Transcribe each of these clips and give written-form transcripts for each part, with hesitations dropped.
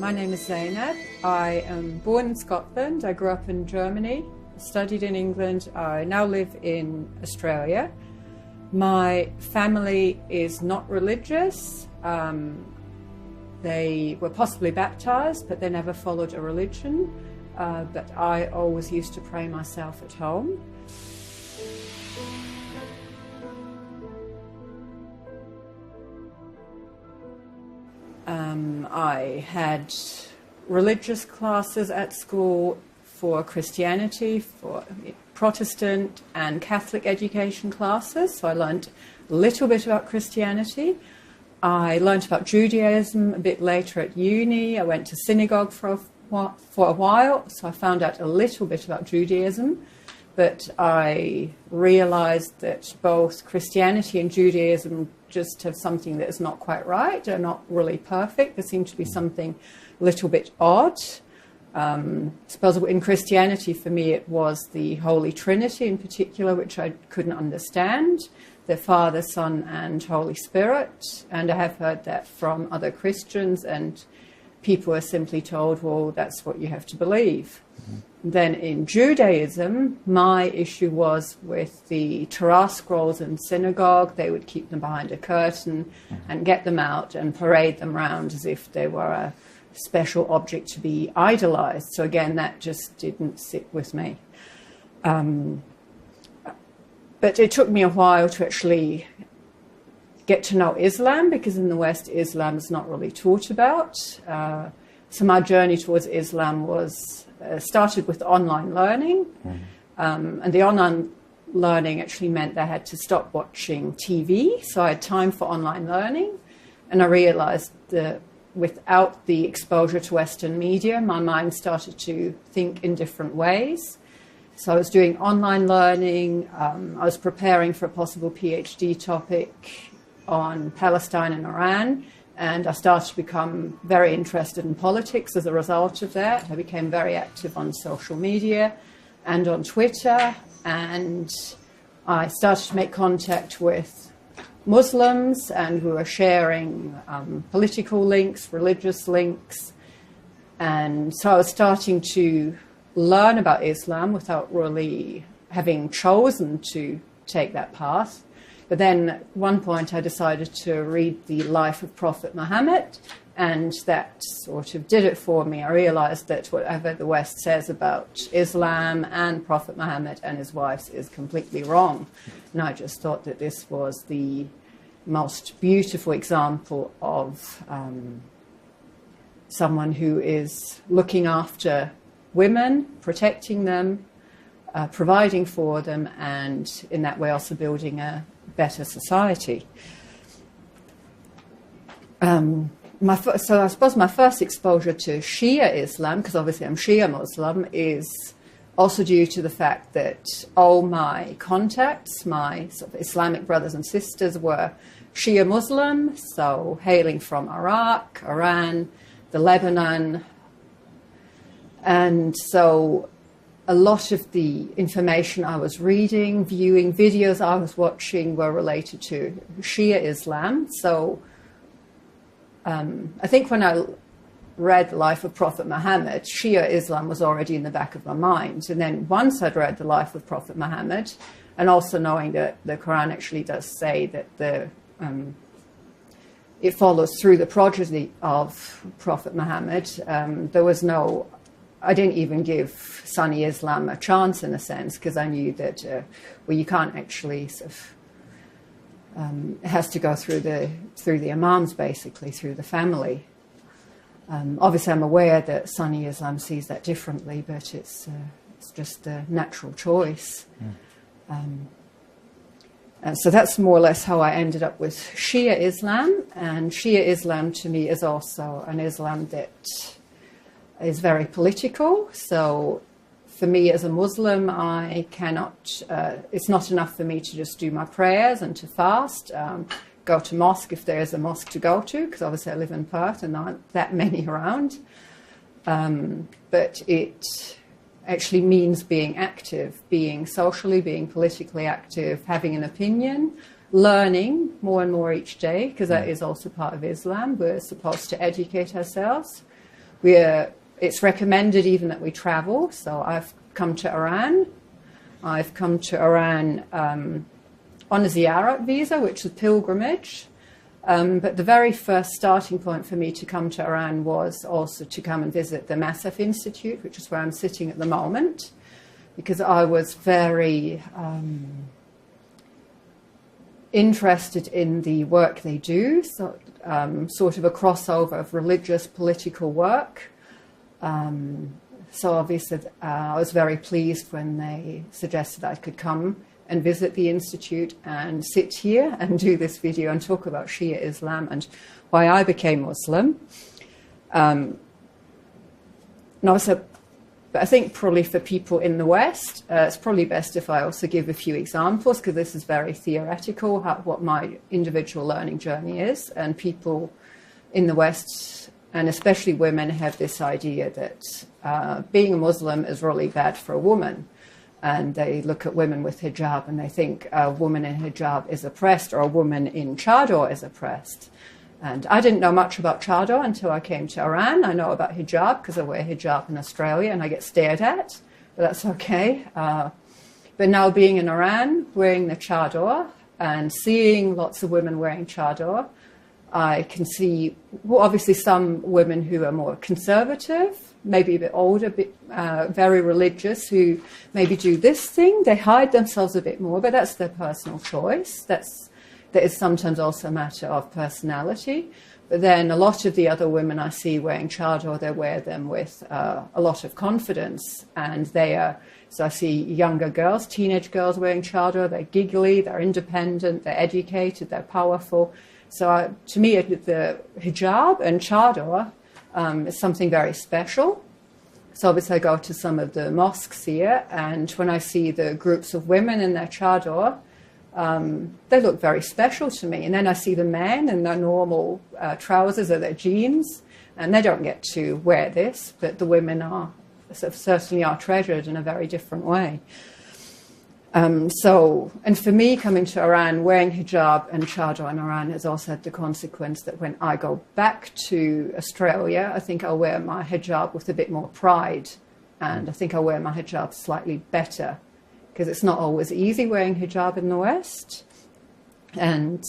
My name is Zeinab. I am born in Scotland. I grew up in Germany, studied in England. I now live in Australia. My family is not religious. They were possibly baptized, but they never followed a religion. But I always used to pray myself at home. I had religious classes at school for Christianity, for Protestant and Catholic education classes, so I learned a little bit about Christianity. I learned about Judaism a bit later at uni. I went to synagogue for a while, so I found out a little bit about Judaism, but I realized that both Christianity and Judaism just have something that is not quite right. They're not really perfect. There seemed to be something a little bit odd. I suppose in Christianity, for me, it was the Holy Trinity in particular, which I couldn't understand, the Father, Son, and Holy Spirit. And I have heard that from other Christians, and people are simply told, well, that's what you have to believe. Then in Judaism, my issue was with the Torah scrolls in synagogue. They would keep them behind a curtain and get them out and parade them around as if they were a special object to be idolized. So again, that just didn't sit with me. But it took me a while to actually get to know Islam, because in the West, Islam is not really taught about. So my journey towards Islam was started with online learning. And the online learning actually meant that I had to stop watching TV. So I had time for online learning. And I realized that without the exposure to Western media, my mind started to think in different ways. So I was doing online learning. I was preparing for a possible PhD topic on Palestine and Iran. And I started to become very interested in politics as a result of that. I became very active on social media and on Twitter. And I started to make contact with Muslims, and we were sharing political links, religious links. And so I was starting to learn about Islam without really having chosen to take that path. But then at one point I decided to read the life of Prophet Muhammad, and that sort of did it for me. I realized that whatever the West says about Islam and Prophet Muhammad and his wives is completely wrong. And I just thought that this was the most beautiful example of someone who is looking after women, protecting them, providing for them, and in that way also building a better society. So I suppose my first exposure to Shia Islam, because obviously I'm Shia Muslim, is also due to the fact that all my contacts, my sort of Islamic brothers and sisters, were Shia Muslim, so hailing from Iraq, Iran, the Lebanon. And so a lot of the information I was reading, viewing, videos I was watching were related to Shia Islam. So I think when I read the life of Prophet Muhammad, Shia Islam was already in the back of my mind. And then once I'd read the life of Prophet Muhammad, and also knowing that the Quran actually does say that it follows through the progeny of Prophet Muhammad, there was no... I didn't even give Sunni Islam a chance, in a sense, because I knew that, you can't actually sort of, it has to go through the imams, basically, through the family. Obviously, I'm aware that Sunni Islam sees that differently, but it's just a natural choice. So that's more or less how I ended up with Shia Islam. And Shia Islam, to me, is also an Islam that is very political. So for me as a Muslim, I cannot, it's not enough for me to just do my prayers and to fast, go to mosque if there is a mosque to go to, because obviously I live in Perth and there aren't that many around. But it actually means being active, being socially, being politically active, having an opinion, learning more and more each day, because that is also part of Islam. We're supposed to educate ourselves. It's recommended even that we travel. So I've come to Iran. I've come to Iran on a ziyarat visa, which is pilgrimage. But the very first starting point for me to come to Iran was also to come and visit the Massaf Institute, which is where I'm sitting at the moment, because I was very interested in the work they do, so, sort of a crossover of religious, political work. So obviously I was very pleased when they suggested I could come and visit the Institute and sit here and do this video and talk about Shia Islam and why I became Muslim. And also, but I think probably for people in the West, it's probably best if I also give a few examples, because this is very theoretical, what my individual learning journey is. And people in the West, and especially women, have this idea that being a Muslim is really bad for a woman. And they look at women with hijab and they think a woman in hijab is oppressed or a woman in chador is oppressed. And I didn't know much about chador until I came to Iran. I know about hijab because I wear hijab in Australia and I get stared at, but that's okay. But now being in Iran, wearing the chador and seeing lots of women wearing chador, I can see, well, obviously some women who are more conservative, maybe a bit older, very religious, who maybe do this thing. They hide themselves a bit more, but that's their personal choice. That is sometimes also a matter of personality. But then a lot of the other women I see wearing chador, they wear them with a lot of confidence. And so I see younger girls, teenage girls wearing chador. They're giggly, they're independent, they're educated, they're powerful. So to me, the hijab and chador is something very special. So obviously I go to some of the mosques here, and when I see the groups of women in their chador, they look very special to me. And then I see the men in their normal trousers or their jeans, and they don't get to wear this, but the women certainly are treasured in a very different way. And for me, coming to Iran, wearing hijab and chador in Iran has also had the consequence that when I go back to Australia, I think I'll wear my hijab with a bit more pride. And I think I'll wear my hijab slightly better, because it's not always easy wearing hijab in the West. And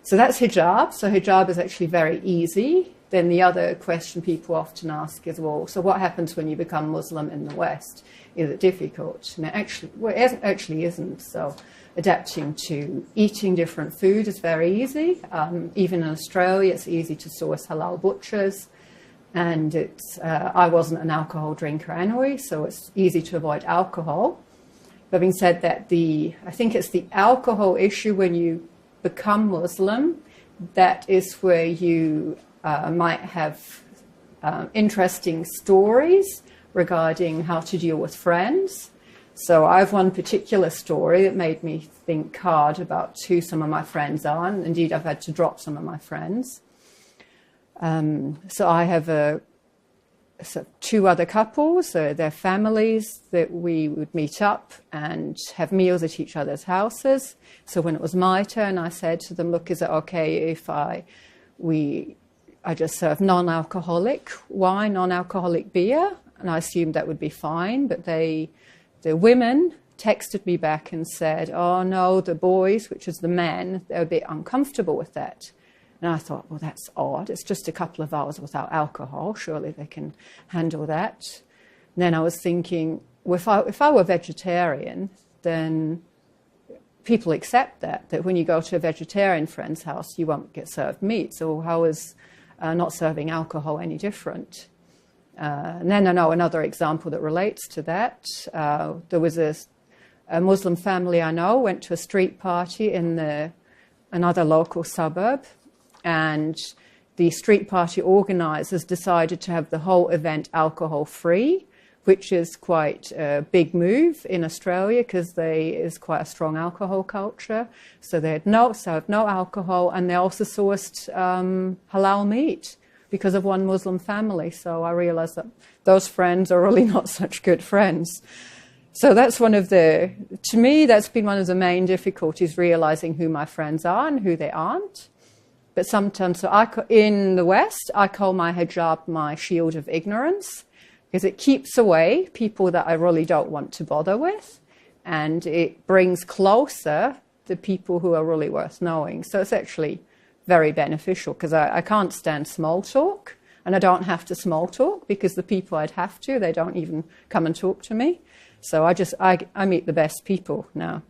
so that's hijab. So hijab is actually very easy. Then the other question people often ask is, well, so what happens when you become Muslim in the West? Is it difficult? And it actually isn't. So adapting to eating different food is very easy. Even in Australia, it's easy to source halal butchers. And I wasn't an alcohol drinker anyway, so it's easy to avoid alcohol. But having said that, I think it's the alcohol issue when you become Muslim that is where you might have interesting stories regarding how to deal with friends. So I have one particular story that made me think hard about who some of my friends are, and indeed I've had to drop some of my friends. So I have two other couples, their families, that we would meet up and have meals at each other's houses. So when it was my turn, I said to them, look, is it okay if I just serve non-alcoholic wine, non-alcoholic beer? And I assumed that would be fine, but the women texted me back and said, oh no, the boys, which is the men, they're a bit uncomfortable with that. And I thought, well, that's odd. It's just a couple of hours without alcohol. Surely they can handle that. And then I was thinking, well, if I were vegetarian, then people accept that when you go to a vegetarian friend's house, you won't get served meat. So how is not serving alcohol any different? And then I know another example that relates to that. There was a Muslim family I know went to a street party in another local suburb, and the street party organisers decided to have the whole event alcohol-free, which is quite a big move in Australia because there is quite a strong alcohol culture. So they had served no alcohol, and they also sourced halal meat because of one Muslim family. So I realised that those friends are really not such good friends. So that's to me, that's been one of the main difficulties, realising who my friends are and who they aren't. But sometimes, in the West, I call my hijab my shield of ignorance, because it keeps away people that I really don't want to bother with, and it brings closer the people who are really worth knowing. So it's actually very beneficial, because I can't stand small talk, and I don't have to small talk, because the people I'd have to, they don't even come and talk to me. So I meet the best people now.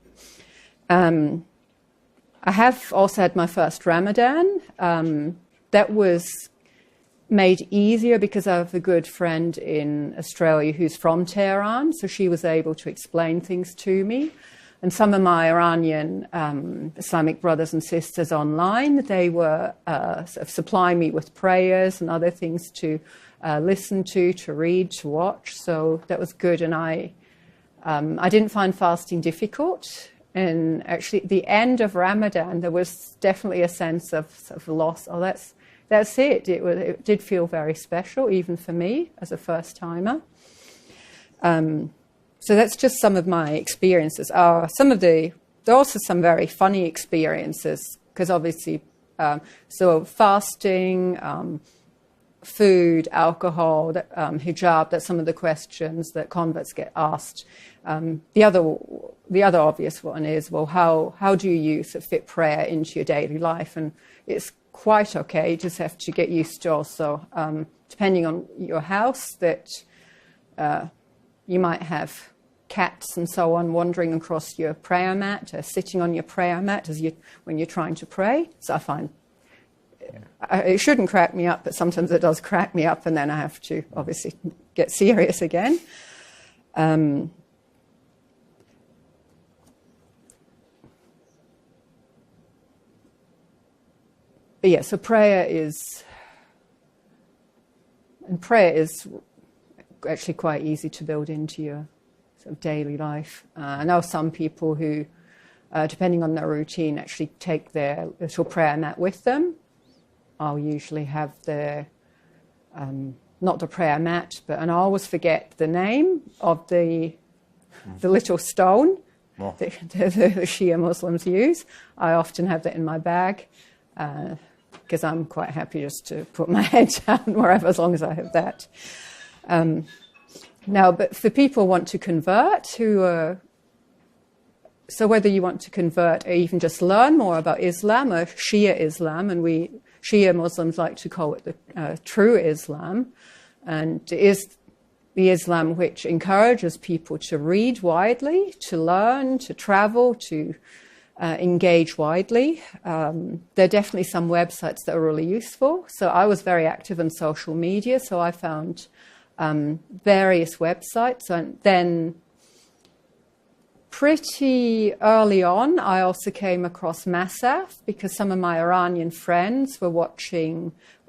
I have also had my first Ramadan. That was made easier because I have a good friend in Australia who's from Tehran, so she was able to explain things to me. And some of my Iranian Islamic brothers and sisters online, they were sort of supplying me with prayers and other things to listen to read, to watch. So that was good. And I didn't find fasting difficult. And actually, at the end of Ramadan, there was definitely a sense of loss. Oh, that's it. It did feel very special, even for me as a first-timer. So that's just some of my experiences. There are also some very funny experiences, because obviously, so fasting, food, alcohol, hijab, that's some of the questions that converts get asked. The other obvious one is, well, how do you sort of fit prayer into your daily life? And it's quite okay. You just have to get used to also, depending on your house, that you might have cats and so on wandering across your prayer mat, sitting on your prayer mat when you're trying to pray. So I find it shouldn't crack me up, but sometimes it does crack me up, and then I have to obviously get serious again. But yeah, so prayer is actually quite easy to build into your sort of daily life. I know some people who, depending on their routine, actually take their little prayer mat with them. I'll usually have not the prayer mat, and I always forget the name of the little stone the Shia Muslims use. I often have that in my bag, because I'm quite happy just to put my head down wherever, as long as I have that. Now, but for people who want to convert, so whether you want to convert or even just learn more about Islam or Shia Islam, and Shia Muslims like to call it the true Islam, and it is the Islam which encourages people to read widely, to learn, to travel, to engage widely. There are definitely some websites that are really useful. So I was very active on social media, so I found various websites. And then pretty early on, I also came across Masaf, because some of my Iranian friends were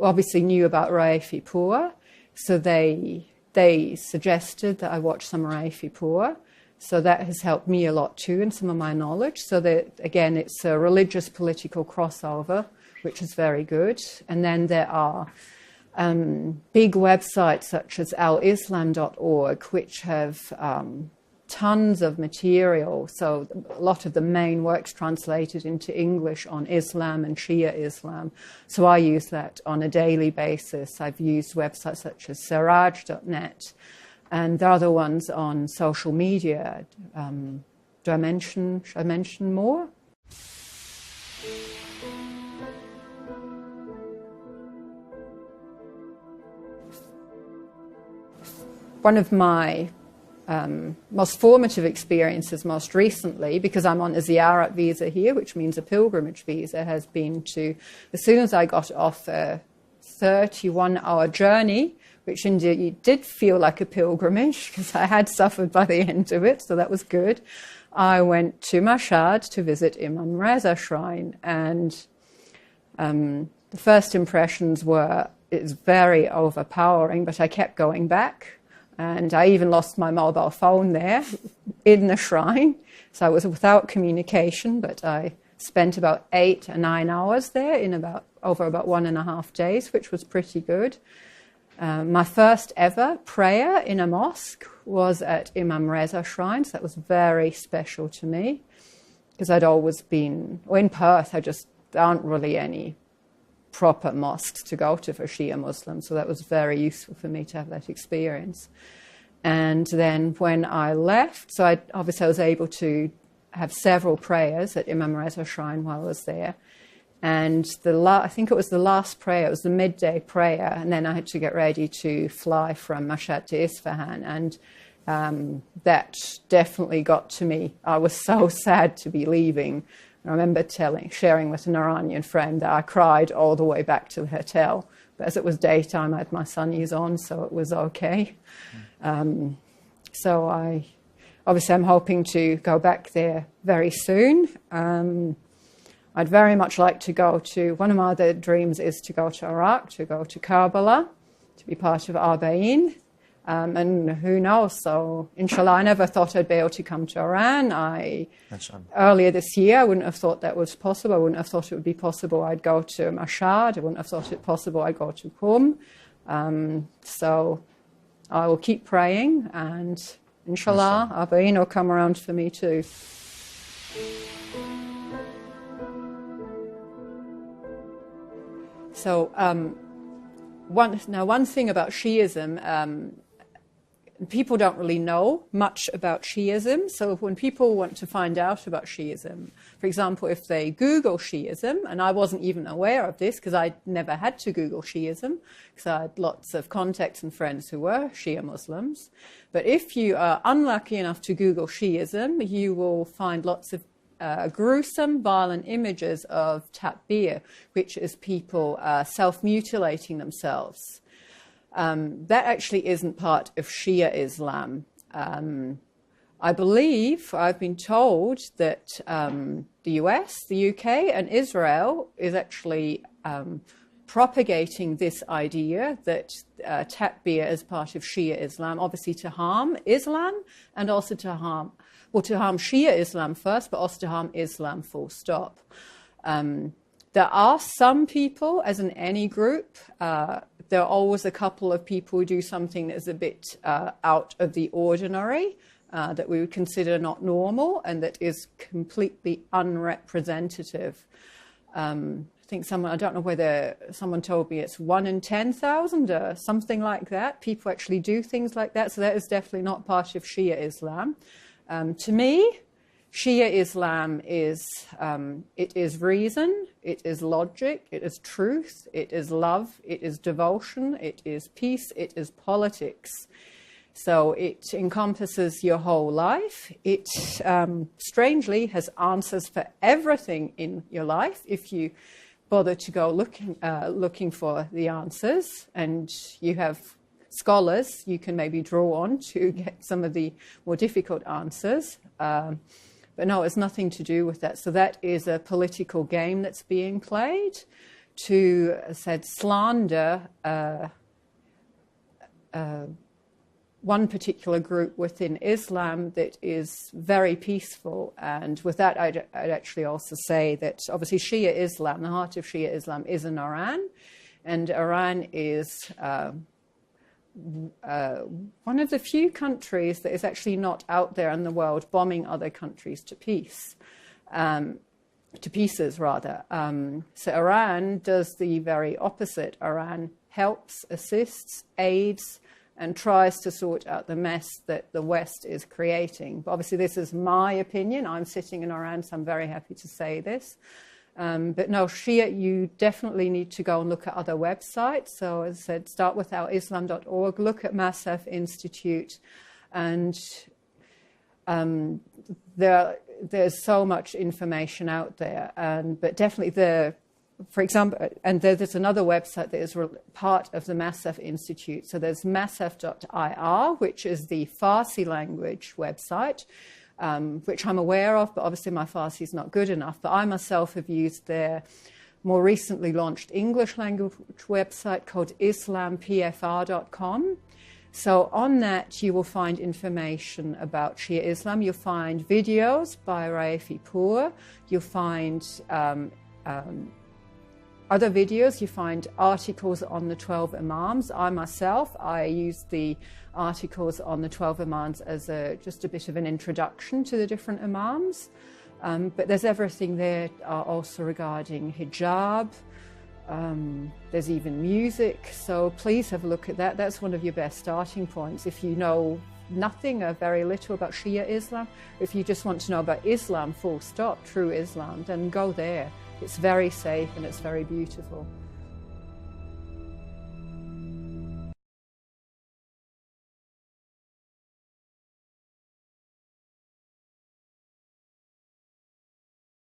obviously knew about Raifi Pur, so they suggested that I watch some Raifi Pur. So that has helped me a lot too in some of my knowledge. So that, again, it's a religious political crossover, which is very good. And then there are big websites such as alislam.org, which have tons of material. So a lot of the main works translated into English on Islam and Shia Islam. So I use that on a daily basis. I've used websites such as siraj.net, and the other ones on social media. Should I mention more? One of my most formative experiences most recently, because I'm on a ziyarat visa here, which means a pilgrimage visa, has been to, as soon as I got off a 31-hour journey, which indeed did feel like a pilgrimage, because I had suffered by the end of it, so that was good. I went to Mashhad to visit Imam Reza Shrine, and the first impressions were, it's very overpowering, but I kept going back. And I even lost my mobile phone there in the shrine. So I was without communication, but I spent about 8 or 9 hours there over about 1.5 days, which was pretty good. My first ever prayer in a mosque was at Imam Reza Shrine. So that was very special to me, because I'd always been, in Perth, there aren't really any proper mosques to go to for Shia Muslims. So that was very useful for me to have that experience. And then when I left, so obviously I was able to have several prayers at Imam Reza Shrine while I was there. And I think it was the last prayer, it was the midday prayer, and then I had to get ready to fly from Mashhad to Isfahan. And that definitely got to me. I was so sad to be leaving. I remember sharing with an Iranian friend that I cried all the way back to the hotel. But as it was daytime, I had my sunnies on, so it was okay. So obviously I'm hoping to go back there very soon. I'd very much like to go to, one of my other dreams is to go to Iraq, to go to Karbala, to be part of Arbaeen. And who knows, so inshallah, I never thought I'd be able to come to Iran. Earlier this year, I wouldn't have thought that was possible. I wouldn't have thought it would be possible I'd go to Mashhad. I wouldn't have thought it possible I'd go to Qum. So I will keep praying, and inshallah, Arbaeen will come around for me too. So one thing about Shiism, people don't really know much about Shiism. So when people want to find out about Shiism, for example, if they Google Shiism, and I wasn't even aware of this because I never had to Google Shiism because I had lots of contacts and friends who were Shia Muslims. But if you are unlucky enough to Google Shiism, you will find lots of gruesome, violent images of tatbir, which is people self-mutilating themselves. That actually isn't part of Shia Islam. I believe, I've been told that the US, the UK, and Israel is actually propagating this idea that tatbir is part of Shia Islam, obviously to harm Islam and also to harm Shia Islam first, but also to harm Islam full stop. There are some people, as in any group, there are always a couple of people who do something that is a bit out of the ordinary, that we would consider not normal, and that is completely unrepresentative. I think I don't know whether someone told me it's 1 in 10,000 or something like that. People actually do things like that, so that is definitely not part of Shia Islam. To me, Shia Islam is, it is reason, it is logic, it is truth, it is love, it is devotion, it is peace, it is politics. So it encompasses your whole life. It, strangely, has answers for everything in your life if you bother to go looking for the answers, and you have scholars you can maybe draw on to get some of the more difficult answers. But no, it's nothing to do with that. So that is a political game that's being played to, slander one particular group within Islam that is very peaceful. And with that, I'd actually also say that obviously Shia Islam, the heart of Shia Islam, is in Iran. And Iran is one of the few countries that is actually not out there in the world bombing other countries to pieces. So Iran does the very opposite. Iran helps, assists, aids, and tries to sort out the mess that the West is creating. But obviously this is my opinion. I'm sitting in Iran, so I'm very happy to say this. But no, Shia, you definitely need to go and look at other websites. So as I said, start with ourislam.org, look at Masaf Institute, and there's so much information out there. But definitely for example, and there's another website that is part of the Masaf Institute. So there's masaf.ir, which is the Farsi language website, which I'm aware of, but obviously my Farsi is not good enough. But I myself have used their more recently launched English language website called islampfr.com. So on that, you will find information about Shia Islam. You'll find videos by Raifi Pur. You'll find other videos. You find articles on the 12 Imams. I use the articles on the 12 Imams as just a bit of an introduction to the different Imams. But there's everything there also regarding hijab, There's even music, so please have a look at that. That's one of your best starting points. If you know nothing or very little about Shia Islam, if you just want to know about Islam, full stop, true Islam, then go there. It's very safe and it's very beautiful.